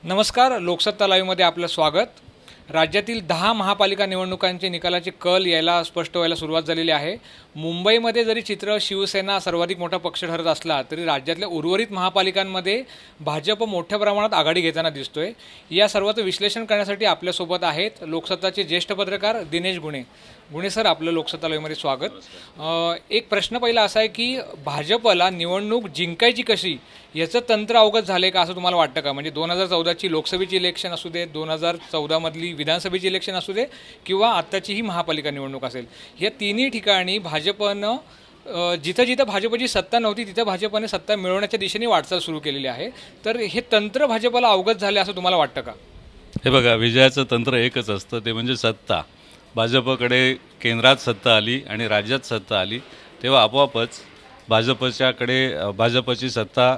नमस्कार. लोकसत्ता लाईव्हमध्ये आपलं स्वागत. राज्यातील 10 महापालिका निवडणुकांचे निकालाचे कल यायला स्पष्ट व्हायला सुरुवात झालेली आहे. मुंबईमध्ये जरी चित्र शिवसेना सर्वाधिक मोठा पक्ष ठरत असला तरी राज्यातल्या उर्वरित महापालिकांमध्ये भाजप मोठ्या प्रमाणात आघाडी घेताना दिसतोय. या सर्वाचं विश्लेषण करण्यासाठी आपल्यासोबत आहेत लोकसत्ताचे ज्येष्ठ पत्रकार दिनेश गुणे. गुणे सर, आपलं लोकसत्ता लाईव्हमध्ये स्वागत. एक प्रश्न पहिला असा आहे की भाजपला निवडणूक जिंकायची कशी याचं तंत्र अवगत झाले का असं तुम्हाला वाटतं का? म्हणजे 2014ची लोकसभेची इलेक्शन असू दे, 2014मधली विधानसभेची इलेक्शन असू दे किंवा आत्ताची ही महापालिका निवडणूक असेल, या तिन्ही ठिकाणी भाजपनं जिथं जिथं भाजपची सत्ता नव्हती तिथं भाजपने सत्ता मिळवण्याच्या दिशेने वाटचाल सुरू केलेली आहे. तर हे तंत्र भाजपला अवगत झाले असं तुम्हाला वाटतं का? हे बघा, विजयाचं तंत्र एकच असतं, ते म्हणजे सत्ता. भाजपकडे केंद्रात सत्ता आली आणि राज्यात सत्ता आली तेव्हा आपोआपच भाजपची सत्ता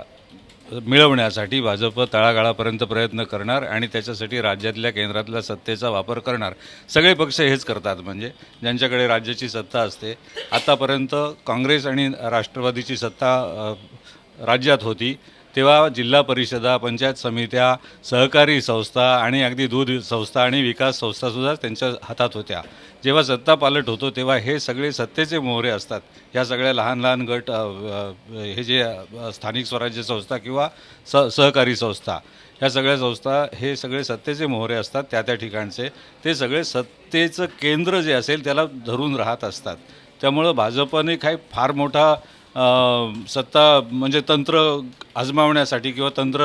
मिळवण्यासाठी भाजप तळागाळापर्यंत प्रयत्न करणार आणि त्याच्यासाठी राज्यातल्या केंद्रातल्या सत्तेचा वापर करणार. सगळे पक्ष हेच करतात. म्हणजे ज्यांच्याकडे राज्याची सत्ता असते, आतापर्यंत काँग्रेस आणि राष्ट्रवादीची सत्ता राज्यात होती तेव्हा जिल्हा परिषदा, पंचायत समित्या, सहकारी संस्था आणि अगदी दूध संस्था आणि विकास संस्थासुद्धा त्यांच्या हातात होत्या. जेव्हा सत्ता पालट होतो तेव्हा हे सगळे सत्तेचे मोहरे असतात. ह्या सगळ्या लहान लहान गट, हे जे स्थानिक स्वराज्य संस्था किंवा सहकारी संस्था, ह्या सगळ्या संस्था हे सगळे सत्तेचे मोहरे असतात. त्या ठिकाणचे ते सगळे सत्तेचं केंद्र जे असेल त्याला धरून राहत असतात. त्यामुळं भाजपने काही फार मोठा सत्ता म्हणजे तंत्र आजमावण्यासाठी किंवा तंत्र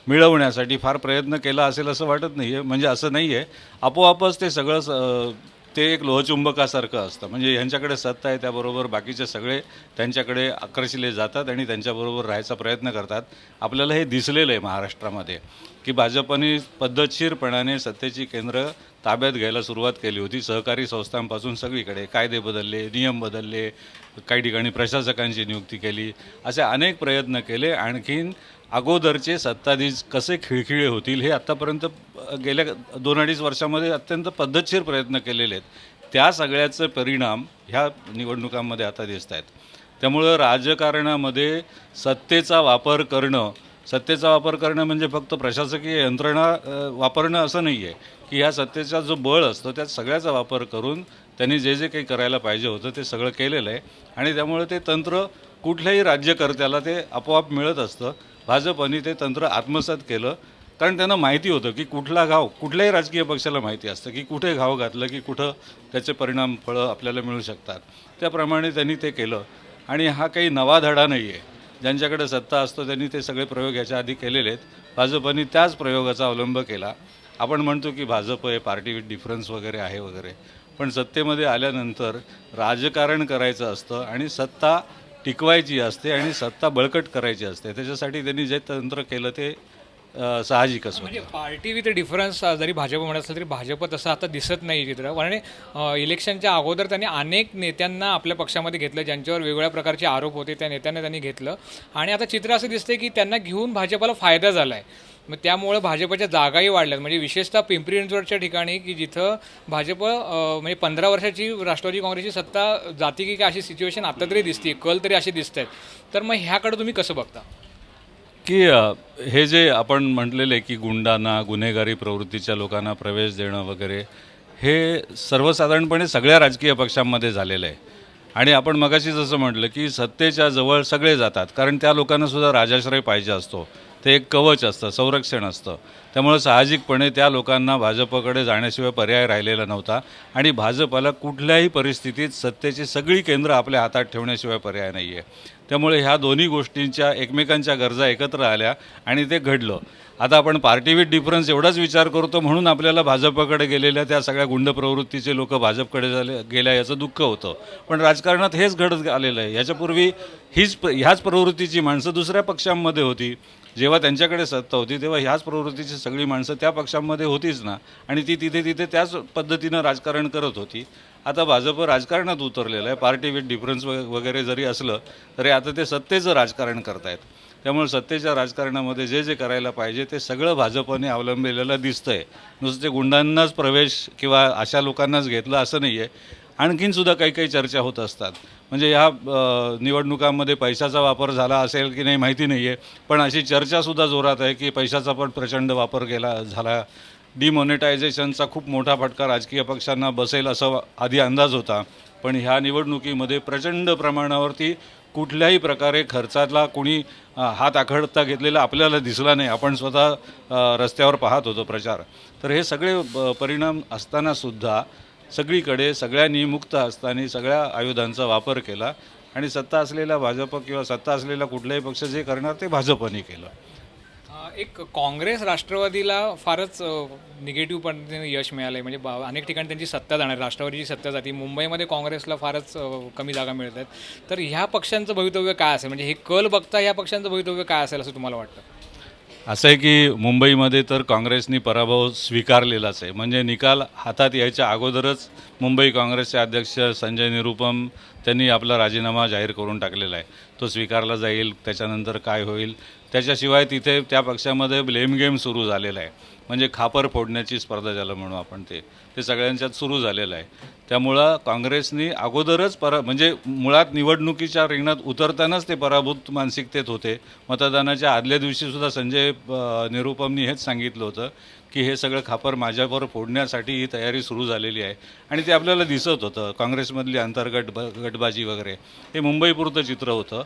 मिळवण्यासाठी फार प्रयत्न केला असेल असं वाटत नाही आहे. म्हणजे असं नाही आहे, आपोआपच ते सगळं ते एक लोहचुंबकासारखं असतं. म्हणजे ह्यांच्याकडे सत्ता आहे त्याबरोबर बाकीचे सगळे त्यांच्याकडे आकर्षिले जातात आणि त्यांच्याबरोबर राहायचा प्रयत्न करतात. आपल्याला हे दिसलेलं आहे महाराष्ट्रामध्ये की भाजपने पद्धतशीरपणाने सत्तेची केंद्र ताब्यात घ्यायला सुरुवात केली होती. सहकारी संस्थांपासून सगळीकडे कायदे बदलले, नियम बदलले, काही ठिकाणी प्रशासकांची नियुक्ती केली, असे अनेक प्रयत्न केले. आणखीन अगोदरचे सत्ताधीश कसे खिळखिळे होतील हे आत्तापर्यंत गेल्या 2-2.5 वर्षामध्ये अत्यंत पद्धतशीर प्रयत्न केलेले आहेत. त्या सगळ्याचे परिणाम ह्या निवडणुकांमध्ये आता दिसत आहेत. त्यामुळं राजकारणामध्ये सत्तेचा वापर करणं म्हणजे फक्त प्रशासकीय यंत्रणा वापरणं असं नाही आहे की ह्या सत्तेचा जो बळ असतो त्या सगळ्याचा वापर करून त्यांनी जे जे काही करायला पाहिजे होतं ते सगळं केलेलं आहे. आणि त्यामुळे ते तंत्र कुठल्याही राज्यकर्त्याला ते आपोआप मिळत असतं. भाजपने ते तंत्र आत्मसात केलं कारण त्यांना माहिती होतं की कुठला घाव, कुठल्याही राजकीय पक्षाला माहिती असतं की कुठे घाव घातलं की कुठं त्याचे परिणाम, फळं आपल्याला मिळू शकतात. त्याप्रमाणे त्यांनी ते केलं. आणि हा काही नवा धडा नाही आहे. ज्यांच्याकडे सत्ता असतो त्यांनी ते सगळे प्रयोग याच्या आधी केलेले आहेत. भाजपने त्याच प्रयोगाचा अवलंब केला. आपण म्हणतो की भाजप हे पार्टी विथ डिफरन्स वगैरे आहे वगैरे, पण सत्तेमध्ये आल्यानंतर राजकारण करायचं असतं आणि सत्ता टिकवायची असते आणि सत्ता बळकट करायची असते. त्याच्यासाठी त्यांनी जे तंत्र केलं ते साहजिकच होतं. म्हणजे पार्टी विथ डिफरन्स जरी भाजप म्हणत असलं तरी भाजप तसं आता दिसत नाही चित्र. कारण इलेक्शनच्या अगोदर त्यांनी अनेक नेत्यांना आपल्या पक्षामध्ये घेतलं ज्यांच्यावर वेगवेगळ्या प्रकारचे आरोप होते. त्या नेत्यांना त्यांनी घेतलं आणि आता चित्र असं दिसतंय की त्यांना घेऊन भाजपला फायदा झाला आहे. मग त्यामुळे भाजपच्या जागाही वाढल्यात. म्हणजे विशेषतः पिंपरी चिंचवडच्या ठिकाणी की जिथं भाजप म्हणजे 15 वर्षाची राष्ट्रवादी काँग्रेसची सत्ता जाती की काय अशी सिच्युएशन आता तरी दिसते, कल तरी असे दिसत आहेत. तर मग ह्याकडे तुम्ही कसं बघता? की हे जे आपण म्हटलेले की गुंडांना, गुन्हेगारी प्रवृत्तीच्या लोकांना प्रवेश देणं वगैरे, हे सर्वसाधारणपणे सगळ्या राजकीय पक्षांमध्ये झालेलं आहे. आणि आपण मगाशी जसं म्हटलं की सत्तेच्या जवळ सगळे जातात कारण त्या लोकांनासुद्धा राजाश्रय पाहिजे असतो. ते एक कवच असतं, संरक्षण असतं. त्यामुळं साहजिकपणे त्या लोकांना भाजपकडे जाण्याशिवाय पर्याय राहिलेला नव्हता. आणि भाजपला कुठल्याही परिस्थितीत सत्तेची सगळी केंद्र आपल्या हातात ठेवण्याशिवाय पर्याय नाही आहे. त्यामुळे ह्या दोन्ही गोष्टींच्या एकमेकांच्या गरजा एकत्र आल्या आणि ते घडलं. आता आपण पार्टी विथ डिफरन्स एवढाच विचार करतो म्हणून आपल्याला भाजपकडे गेलेल्या त्या सगळ्या गुंड प्रवृत्तीचे लोक भाजपकडे गेल्या याचं दुःख होतं. पण राजकारणात हेच घडत आलेलं आहे. याच्यापूर्वी ह्याच प्रवृत्तीची माणसं दुसऱ्या पक्षांमध्ये होती. जेव्हा त्यांच्याकडे सत्ता होती तेव्हा ह्याच प्रवृत्तीची सगळी माणसं त्या पक्षांमध्ये होतीच ना, आणि ती तिथे त्याच पद्धतीनं राजकारण करत होती. आता भाजप राजकारणात उतरलेलं आहे. पार्टी विथ डिफरन्स वगैरे जरी असलं तरी आता ते सत्तेचं राजकारण करतायत. त्यामुळे सत्तेच्या राजकारणामध्ये जे जे करायला पाहिजे ते सगळं भाजपने अवलंबलेलं दिसतं आहे. नुसते गुंडांनाच प्रवेश किंवा अशा लोकांनाच घेतलं असं नाही आहे. आणखीनसुद्धा काही काही चर्चा होत असतात. म्हणजे ह्या निवडणुकांमध्ये पैशाचा वापर झाला असेल की नाही माहिती नाही आहे, पण अशी चर्चासुद्धा जोरात आहे की पैशाचा पण प्रचंड वापर झाला. डिमॉनिटायझेशनचा खूप मोठा फटका राजकीय पक्षांना बसेल असा आधी अंदाज होता, पण ह्या निवडणुकीमध्ये प्रचंड प्रमाणावरती कुठल्याही प्रकारे खर्चाला कोणी हात आखडता घेतलेला आपल्याला दिसला नाही. आपण स्वतः रस्त्यावर पाहत होतो प्रचार. तर हे सगळे परिणाम असतानासुद्धा सगळीकडे सगळ्यांनी मुक्त हस्ताने सगळ्या आयुधांचा वापर केला आणि सत्ता असलेला भाजप किंवा सत्ता असलेला कुठलाही पक्ष जे करणार ते भाजपने केलं. एक काँग्रेस राष्ट्रवादीला फारच निगेटिव्ह पद्धतीने यश मिळालं आहे. म्हणजे अनेक ठिकाणी त्यांची सत्ता जाणार, राष्ट्रवादीची सत्ता जाते. मुंबईमध्ये काँग्रेसला फारच कमी जागा मिळत आहेत. तर ह्या पक्षांचं भवितव्य काय असेल, म्हणजे हे कल बघता ह्या पक्षांचं भवितव्य काय असेल असं तुम्हाला वाटतं? असं आहे की मुंबईमध्ये तर काँग्रेसनी पराभव स्वीकारलेलाच आहे. म्हणजे निकाल हातात यायच्या अगोदरच मुंबई काँग्रेसचे अध्यक्ष संजय निरुपम त्यांनी आपला राजीनामा जाहीर करून टाकलेला आहे. तो स्वीकारला जाईल, त्याच्यानंतर काय होईल त्याच्याशिवाय तिथे त्या पक्षामध्ये ब्लेम गेम सुरू झालेला आहे. म्हणजे खापर फोडण्याची स्पर्धा ज्याला म्हणू आपण ते सगळ्यांच्यात सुरू झालेलं आहे. त्यामुळं काँग्रेसनी अगोदरच म्हणजे मुळात निवडणुकीच्या रिंगणात उतरतानाच ते पराभूत मानसिकतेत होते. मतदानाच्या आदल्या दिवशीसुद्धा संजय निरुपमनी हेच सांगितलं होतं की हे सगळं खापर माझ्यावर फोडण्यासाठी ही तयारी सुरू झालेली आहे. आणि ते आपल्याला दिसत होतं. काँग्रेसमधली गटबाजी वगैरे हे मुंबईपुरतं चित्र होतं.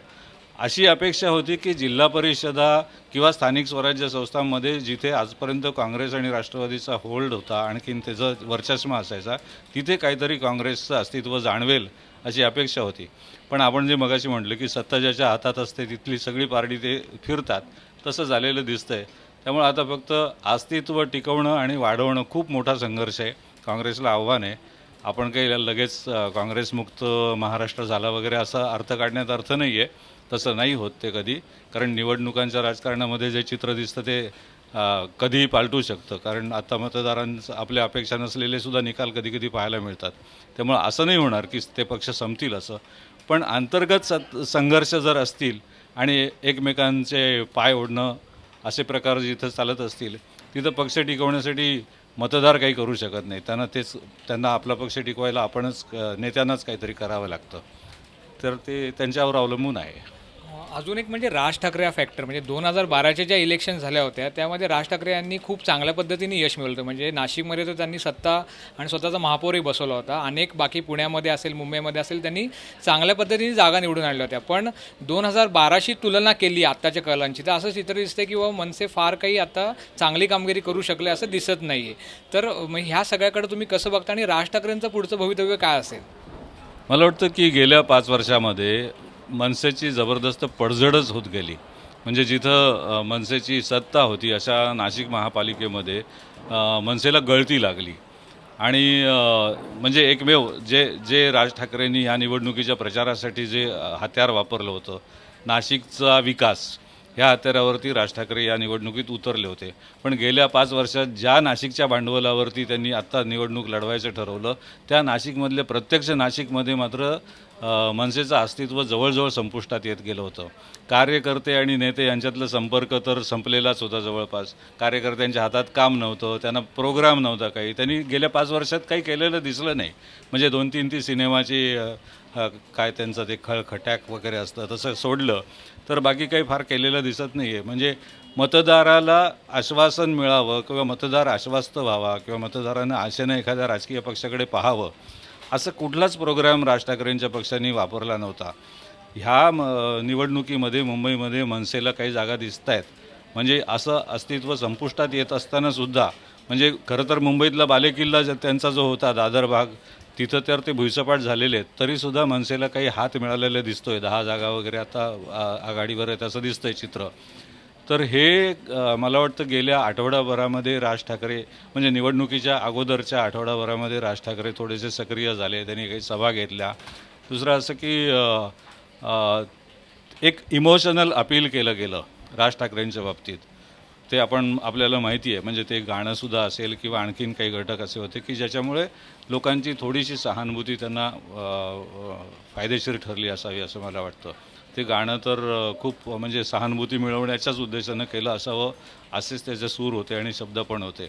अशी अपेक्षा होती की जिल्हा परिषदा किंवा स्थानिक स्वराज्य संस्थांमध्ये जिथे आजपर्यंत काँग्रेस आणि राष्ट्रवादीचा होल्ड होता, आणखीन त्याचं वर्चस्व असायचा, तिथे काहीतरी काँग्रेसचं अस्तित्व जाणवेल अशी अपेक्षा होती. पण आपण जे मगाशी म्हटलं की सत्ता ज्याच्या हातात असते तिथली सगळी पार्टी ते फिरतात, तसं झालेलं दिसतंय. त्यामुळे आता फक्त अस्तित्व टिकवणं आणि वाढवणं खूप मोठा संघर्ष आहे. काँग्रेसला आव्हान आहे. आपण काही लगेच काँग्रेसमुक्त महाराष्ट्र झाला वगैरे असा अर्थ काढण्यात अर्थ नाही आहे. तसं नाही होत ते कधी, कारण निवडणुकांच्या राजकारणामध्ये जे चित्र दिसतं ते कधीही पालटू शकतं. कारण आता मतदारांचं आपल्या अपेक्षा नसलेले सुद्धा निकाल कधी पाहायला मिळतात. त्यामुळं असं नाही होणार की ते पक्ष संपतील असं. पण अंतर्गत संघर्ष जर असतील आणि एकमेकांचे पाय ओढणं असे प्रकार जिथं चालत असतील, तिथं पक्ष टिकवण्यासाठी मतदार काही करू शकत नाही. त्यांना आपला पक्ष टिकवायला आपणच नेत्यांनाच काहीतरी करावं लागतं. तर ते त्यांच्यावर अवलंबून आहे. अजून एक म्हणजे राज ठाकरे हा फॅक्टर. म्हणजे 2012च्या ज्या इलेक्शन झाल्या होत्या त्यामध्ये राज ठाकरे यांनी खूप चांगल्या पद्धतीने यश मिळवलं होतं. म्हणजे नाशिकमध्ये तर त्यांनी सत्ता आणि स्वतःचा महापौरही बसवला होता. अनेक बाकी पुण्यामध्ये असेल, मुंबईमध्ये असेल, त्यांनी चांगल्या पद्धतीने जागा निवडून आणल्या होत्या. पण 2012शी तुलना केली आत्ताच्या कलांची तर असं चित्र दिसतं की मनसे फार काही आता चांगली कामगिरी करू शकले असं दिसत नाही आहे. तर मग ह्या सगळ्याकडे तुम्ही कसं बघता आणि राज ठाकरेंचं पुढचं भवितव्य काय असेल? मला वाटतं की गेल्या 5 वर्षामध्ये मनसेची जबरदस्त पडझडच होत गेली. म्हणजे जिथं मनसेची सत्ता होती अशा नाशिक महापालिकेमध्ये मनसेला गळती लागली. आणि म्हणजे एकमेव जे राज ठाकरेंनी ह्या निवडणुकीच्या प्रचारासाठी जे हत्यार वापरलं होतं, नाशिकचा विकास, ह्या हत्यारावरती राज ठाकरे या निवडणुकीत उतरले होते. पण गेल्या 5 वर्षात ज्या नाशिकच्या भांडवलावरती त्यांनी आत्ता निवडणूक लढवायचं ठरवलं, त्या नाशिकमधल्या प्रत्यक्ष नाशिकमध्ये मात्र मनसेचं अस्तित्व जवळजवळ संपुष्टात येत गेलं होतं. कार्यकर्ते आणि नेते यांच्यातलं संपर्क तर संपलेलाच होता जवळपास. कार्यकर्त्यांच्या हातात काम नव्हतं, त्यांना प्रोग्राम नव्हता काही. त्यांनी गेल्या 5 वर्षात काही केलेलं दिसलं नाही. म्हणजे 2-3 ती सिनेमाची काय त्यांचं ते खळखट्याक वगैरे असतं तसं सोडलं तर बाकी काही फार केलेलं दिसत नाही आहे. म्हणजे मतदाराला आश्वासन मिळावं किंवा मतदार आश्वस्त व्हावा किंवा मतदारांना आशेनं एखाद्या राजकीय पक्षाकडे पाहावं असं कुठलाच प्रोग्राम राज ठाकरेंच्या पक्षांनी वापरला नव्हता. ह्या निवडणुकीमध्ये मुंबईमध्ये मनसेला काही जागा दिसत आहेत. म्हणजे असं अस्तित्व संपुष्टात येत असतानासुद्धा म्हणजे खरं तर मुंबईतला बालेकिल्ला त्यांचा जो होता दादर भाग, तिथं तर ते भुईसपाट झालेले आहेत. तरीसुद्धा मनसेला काही हात मिळालेला दिसतोय. 10 जागा वगैरे आता आघाडीवर आहेत असं दिसतंय चित्र. तर हे मला वाटतं गेल्या आठवडाभरामध्ये राज ठाकरे म्हणजे निवडणुकीच्या अगोदरच्या आठवडाभरामध्ये राज ठाकरे थोडेसे सक्रिय झाले. त्यांनी काही सभा घेतल्या. दुसरं असं की एक इमोशनल अपील केलं गेलं राज ठाकरेंच्या बाबतीत. ते आपल्याला माहिती आहे. म्हणजे ते गाणंसुद्धा असेल किंवा आणखीन काही घटक असे होते की ज्याच्यामुळे लोकांची थोडीशी सहानुभूती त्यांना फायदेशीर ठरली असावी असं मला वाटतं. ते गाणं तर खूप म्हणजे सहानुभूती मिळवण्याच्याच उद्देशानं केलं असावं असेच त्याचे सूर होते आणि शब्द पण होते.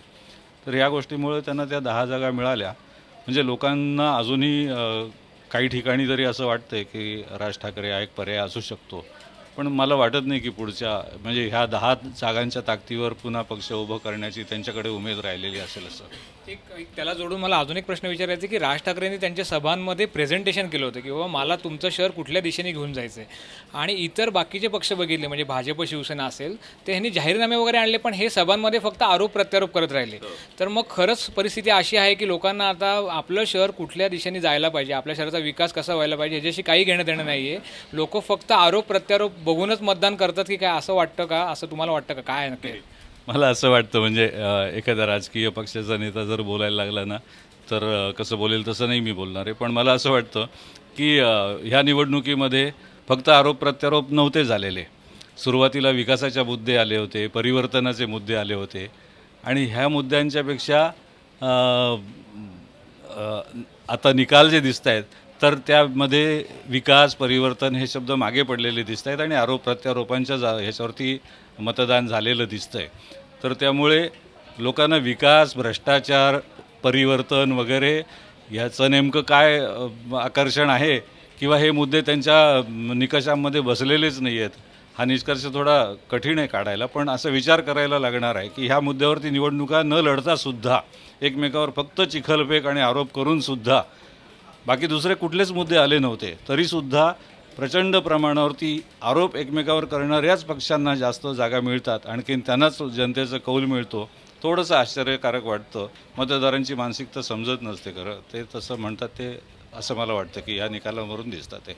तर ह्या गोष्टीमुळे त्यांना त्या 10 जागा मिळाल्या. म्हणजे लोकांना अजूनही काही ठिकाणी तरी असं वाटतंय की राज ठाकरे हा एक पर्याय असू शकतो. पण मला वाटत नाही की पुढच्या म्हणजे ह्या 10 जागांच्या ताकदीवर पुन्हा पक्ष उभं करण्याची त्यांच्याकडे उमेद राहिलेली असेल असं. एक त्याला जोडून मला अजून एक प्रश्न विचारायचा आहे की राज ठाकरेंनी त्यांच्या सभांमध्ये प्रेझेंटेशन केलं होतं की बाबा मला तुमचं शहर कुठल्या दिशेने घेऊन जायचं आहे, आणि इतर बाकीचे पक्ष बघितले म्हणजे भाजप शिवसेना असेल ते ह्यांनी जाहीरनामे वगैरे आणले, पण हे सभांमध्ये फक्त आरोप प्रत्यारोप करत राहिले. तर मग खरंच परिस्थिती अशी आहे की लोकांना आता आपलं शहर कुठल्या दिशेने जायला पाहिजे, आपल्या शहराचा विकास कसा व्हायला पाहिजे ह्याच्याशी काही घेणं देणं नाही आहे. लोक फक्त आरोप प्रत्यारोप बघूनच मतदान करतात की काय, असं वाटतं का? असं तुम्हाला वाटतं का? काय नक्की? मला असं वाटतं म्हणजे एखादा राजकीय पक्षाचा नेता जर बोलायला लागला ना तर कसं बोलेल तसं नाही मी बोलणार आहे. पण मला असं वाटतं की ह्या निवडणुकीमध्ये फक्त आरोप प्रत्यारोप नव्हते झालेले. सुरुवातीला विकासाचे मुद्दे आले होते, परिवर्तनाचे मुद्दे आले होते, आणि ह्या मुद्द्यांच्यापेक्षा आता निकाल जे दिसत आहेत तर त्यामध्ये विकास परिवर्तन हे शब्द मागे पडलेले दिसत आहेत आणि आरोप प्रत्यारोपांच्या ह्याच्यावरती मतदान झालेलं दिसतं आहे. तर त्यामुळे लोकांना विकास, भ्रष्टाचार, परिवर्तन वगैरे ह्याचं नेमकं काय आकर्षण आहे किंवा हे मुद्दे त्यांच्या निकषांमध्ये बसलेलेच नाही आहेत, हा निष्कर्ष थोडा कठीण आहे काढायला. पण असं विचार करायला लागणार आहे की ह्या मुद्द्यावरती निवडणुका न लढतासुद्धा एकमेकावर फक्त चिखलफेक आणि आरोप करूनसुद्धा बाकी दुसरे कुठलेच मुद्दे आले नव्हते तरीसुद्धा प्रचंड प्रमाणावरती आरोप एकमेकावर करणाऱ्याच पक्षांना जास्त जागा मिळतात, आणखीन त्यांनाच जनतेचा कौल मिळतो. थोडंसं आश्चर्यकारक वाटतं. मतदारांची मानसिकता समजत नसते खरं, ते तसं म्हणतात ते असं मला वाटतं की या निकालावरून दिसतात ते.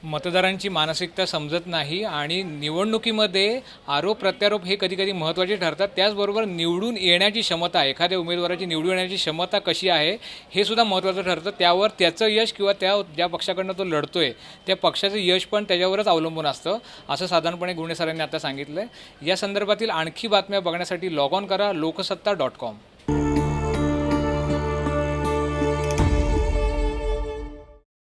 मतदारांची मानसिकता समजत नाही आणि निवडणुकीमध्ये आरोप प्रत्यारोप हे कधी कधी महत्त्वाचे ठरतात. त्याचबरोबर निवडून येण्याची क्षमता, एखाद्या उमेदवाराची निवडून येण्याची क्षमता कशी आहे हे सुद्धा महत्त्वाचं ठरतं. त्यावर त्याचं यश किंवा ज्या पक्षाकडनं तो लढतोय त्या पक्षाचं यश पण त्याच्यावरच अवलंबून असतं, असं साधारणपणे गुणे सरांनी आता सांगितलं आहे. या संदर्भातील आणखी बातम्या बघण्यासाठी लॉग ऑन करा loksatta.com.